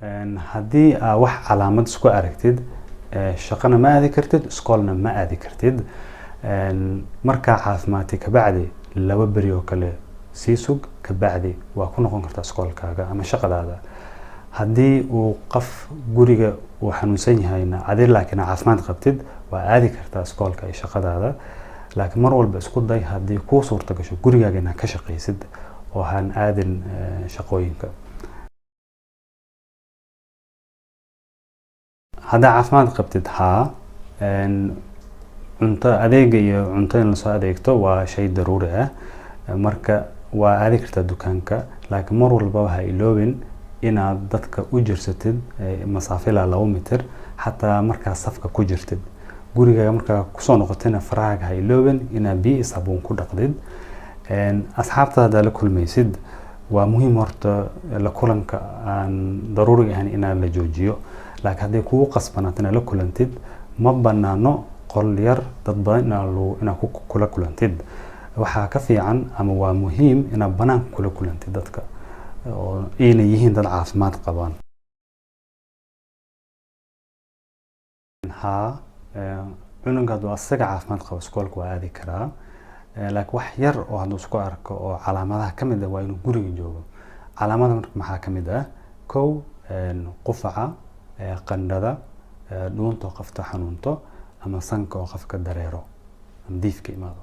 haddii aad wax calaamad isku aragtid shaqana ma aadi kartid iskoolna ma aadi kartid markaa caafimaadka ka bacdi laba beri oo kale sii sug ka bacdi waa ku noqon kartaa iskoolkaaga ama shaqadaada haddii uu qof guriga uu xanuunsan yahayna adi laakiin caafimaad qabtid waa aadi kartaa iskoolka iyo shaqadaada laakiin mar walba isku day haddii kuu suurta gasho gurigaaga inaad ka shaqaysid oo han aadin shaqooyinka hadda caafimaad qabtid haa cunto adeega iyo cunto in la soo adeegto waa shay daruuri ah marka waa aadi kartaa dukaanka laakiin mar walba waxa iloobin inaad dadka u jirsatid masaafo ilaa 2 mitir xataa markaa safka ku jirtid gurigaaga markaa kusoo noqotayna farahaaga ha iloobin inaad biyo saabuun ku dhaqdid asxaabtaada la kulmaysid waa muhiim horta la kulanka aan daruuri ahayn inaad la joojiyo laakiin haddii kugu qasbanaato inaad la kulantid ma banaano qol yar dad badan inaad kula kulantid waxaa ka fiican ama waa muhiim inaad banaanka kula kulantid dadka oo ayna yihiin dad caafimaad qabaan haa cunuga hadduu asaga caafimaad qabo iskoolka waa aadi karaa laakiin wax yar oo hadduu isku arko oo calaamadaha ka mid ah waa inuu guriga joogo calaamadaha marka maxaa ka mid ah kow qufaca qandhada dhuunta oo qofta xanuunto ama sanka oo qofka dareero ama diifka imaado